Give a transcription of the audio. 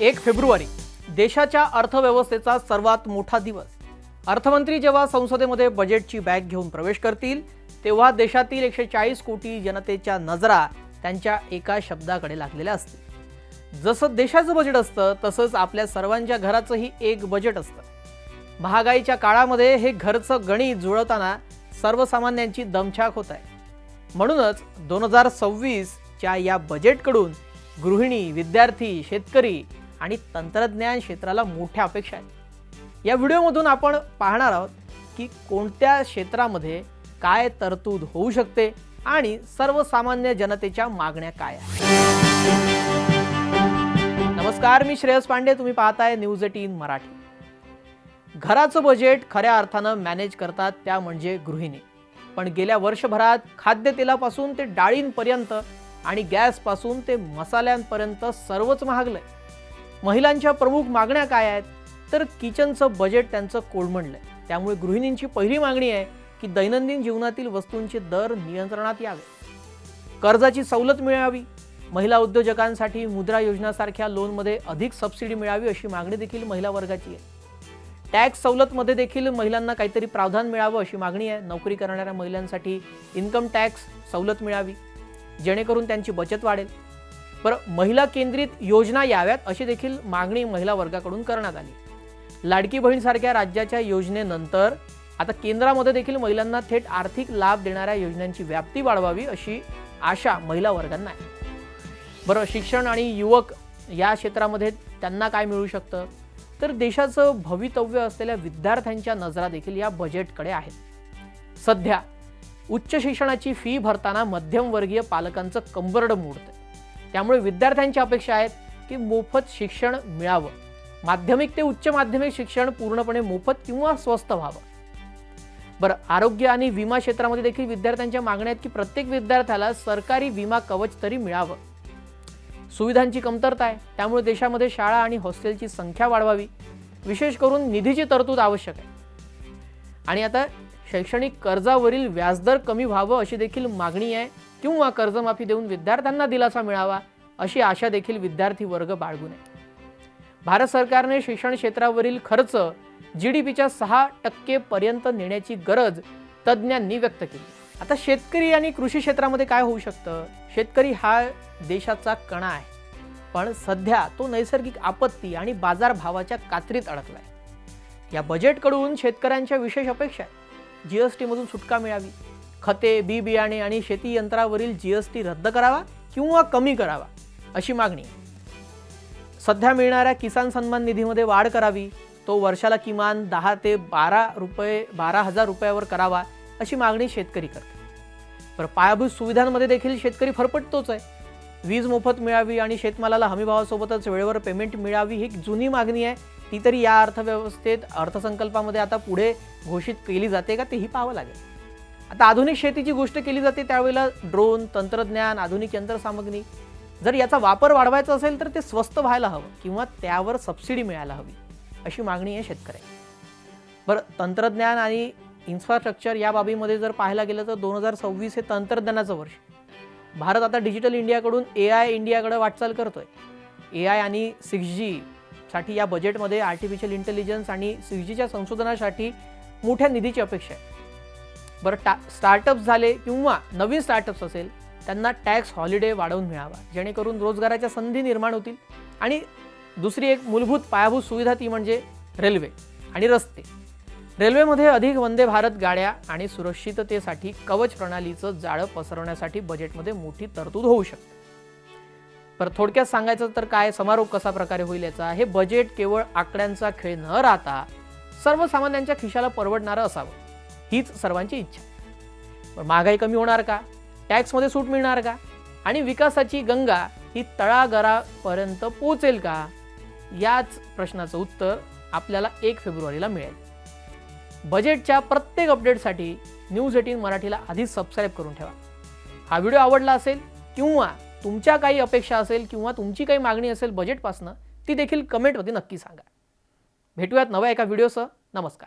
1 February देशाच्या अर्थव्यवस्थेचा सर्वात मोठा दिवस। अर्थमंत्री जेव्हा संसदेमध्ये बजेटची बॅग घेऊन प्रवेश करतील तेव्हा देशातील 140 कोटी जनतेच्या नजरा त्यांच्या एका शब्दाकडे लागलेल्या असतील। जसं देशाचं बजेट असतं तसंच आपल्या सर्वांच्या घराचंही एक बजेट असतं। महागाईच्या काळामध्ये हे घरचं गणित जुळवताना सर्वसामान्यांची दमछाक होत आहे। म्हणूनच 2026 च्या या बजेटकडून गृहिणी, विद्यार्थी, शेतकरी आणि तंत्रज्ञान क्षेत्राला मोठ्या अपेक्षा आहेत। या व्हिडिओमधून आपण पाहणार आहोत की कोणत्या क्षेत्रामध्ये काय तरतूद होऊ शकते आणि सर्वसामान्य जनतेच्या मागण्या काय आहेत। नमस्कार, मी श्रेयस पांडे, तुम्ही पाहताय न्यूज 18 मराठी। घराचं बजेट खऱ्या अर्थानं मॅनेज करतात त्या म्हणजे गृहिणी। पण गेल्या वर्षभरात खाद्यतेलापासून ते डाळींपर्यंत आणि गॅसपासून ते मसाल्यांपर्यंत सर्वच महागलंय। महिलांच्या प्रमुख मागण्या काय आहेत तर किचनचं बजेट त्यांचं कोलमडलंय। त्यामुळे गृहिणींची पहिली मागणी आहे की दैनंदिन जीवनातील वस्तूंचे दर नियंत्रणात यावे, कर्जाची सवलत मिळावी, महिला उद्योजकांसाठी मुद्रा योजनासारख्या लोनमध्ये अधिक सबसिडी मिळावी अशी मागणी देखील महिला वर्गाची आहे। टॅक्स सवलतमध्ये देखील महिलांना काहीतरी प्रावधान मिळावं अशी मागणी आहे। नोकरी करणाऱ्या महिलांसाठी इन्कम टॅक्स सवलत मिळावी जेणेकरून त्यांची बचत वाढेल। पर महिला केंद्रित योजना याव्यात अशी देखील मागणी महिला वर्गाकडून करण्यात आली। लाडकी बहीणसारख्या राज्याच्या योजनेनंतर आता केंद्रामध्ये देखील महिलांना थेट आर्थिक लाभ देणाऱ्या योजनांची व्याप्ती वाढवावी अशी आशा महिला वर्गांना आहे। बरं, शिक्षण आणि युवक या क्षेत्रामध्ये त्यांना काय मिळू शकतं तर देशाचं भवितव्य असलेल्या विद्यार्थ्यांच्या नजरा देखील या बजेटकडे आहेत। सध्या उच्च शिक्षणाची फी भरताना मध्यमवर्गीय पालकांचं कंबरडं मोडतं। त्यामुळे विद्यार्थ्यांची अपेक्षा आहेत की मोफत शिक्षण मिळावं, माध्यमिक ते उच्च माध्यमिक शिक्षण पूर्णपणे मोफत किंवा स्वस्त व्हावं। बरं, आरोग्य आणि विमा क्षेत्रामध्ये देखील विद्यार्थ्यांच्या मागण्या आहेत की प्रत्येक विद्यार्थ्याला सरकारी विमा कवच तरी मिळावं। सुविधांची कमतरता आहे, त्यामुळे देशामध्ये शाळा आणि हॉस्टेलची संख्या वाढवावी, विशेष करून निधीची तरतूद आवश्यक आहे। आणि आता शैक्षणिक कर्जावरील व्याजदर कमी व्हावं अशी देखील मागणी आहे किंवा कर्जमाफी देऊन विद्यार्थ्यांना दिलासा मिळावा अशी आशा देखील विद्यार्थी वर्ग बाळगून आहे। भारत सरकारने शिक्षण क्षेत्रावरील खर्च GDPच्या 6% पर्यंत नेण्याची गरज तज्ज्ञांनी व्यक्त केली। आता शेतकरी आणि कृषी क्षेत्रामध्ये काय होऊ शकतं? शेतकरी हा देशाचा कणा आहे, पण सध्या तो नैसर्गिक आपत्ती आणि बाजारभावाच्या कात्रीत अडकलाय। या बजेटकडून शेतकऱ्यांच्या विशेष अपेक्षा आहेत। GST मधून सुटका मिळावी, खते, बी बियाणे आणि शेती यंत्रावरील GST रद्द करावा किंवा कमी करावा अशी मागणी आहे। सध्या मिळणाऱ्या किसान सन्मान निधीमध्ये वाढ करावी, तो वर्षाला किमान 10 ते 12,000 रुपयावर करावा अशी मागणी शेतकरी करतात। पण पायाभूत सुविधांमध्ये देखील शेतकरी फरफटतोच आहे। वीज मोफत मिळावी आणि शेतमालाला हमीभावासोबतच वेळेवर पेमेंट मिळावी ही जुनी मागणी आहे। ती तरी या अर्थसंकल्पामध्ये आता पुढे घोषित केली जाते का तेही पाहावं लागेल। आता आधुनिक शेतीची गोष्ट केली जाते त्यावेळेला ड्रोन, तंत्रज्ञान, आधुनिक यंत्रसामग्री जर याचा वापर वाढवायचा असेल तर ते स्वस्त व्हायला हवं किंवा त्यावर सबसिडी मिळायला हवी अशी मागणी आहे शेतकऱ्यांची। बरं, तंत्रज्ञान आणि इन्फ्रास्ट्रक्चर या बाबीमध्ये जर पाहायला गेलं तर 2026 हे तंत्रज्ञानाचं वर्ष। भारत आता डिजिटल इंडियाकडून AI इंडियाकडे वाटचाल करतोय। AI आणि 6G साठी या बजेटमध्ये आर्टिफिशियल इंटेलिजन्स आणि 6Gच्या संशोधनासाठी मोठ्या निधीची अपेक्षा आहे। बरं, स्टार्टअप्स झाले किंवा नवीन स्टार्टअप्स असेल त्यांना टॅक्स हॉलिडे वाढवून मिळावा जेणेकरून रोजगाराच्या संधी निर्माण होतील। आणि दुसरी एक मूलभूत पायाभूत सुविधा ती म्हणजे रेल्वे आणि रस्ते। रेल्वेमध्ये अधिक वंदे भारत गाड्या आणि सुरक्षिततेसाठी कवच प्रणालीचं जाळं पसरवण्यासाठी बजेटमध्ये मोठी तरतूद होऊ शकते। पर थोडक्यात सांगायचं तर काय समारोप कसा प्रकारे होईल याचा, हे बजेट केवळ आकड्यांचा खेळ न राहता सर्वसामान्यांच्या खिशाला परवडणारं असावं हीच सर्वांची इच्छा। महागाई कमी होणार का? टॅक्समध्ये सूट मिळणार का? आणि विकासाची गंगा ही तळागाळापर्यंत पोहोचेल का? याच प्रश्नाचं उत्तर आपल्याला 1 फेब्रुवारीला मिळेल। बजेटच्या प्रत्येक अपडेटसाठी न्यूज 18 मराठीला आधीच सबस्क्राईब करून ठेवा। हा व्हिडिओ आवडला असेल किंवा तुमच्या काही अपेक्षा असेल किंवा तुमची काही मागणी असेल बजेटपासनं ती देखील कमेंटमध्ये नक्की सांगा। भेटूयात नव्या एका व्हिडिओसह। नमस्कार।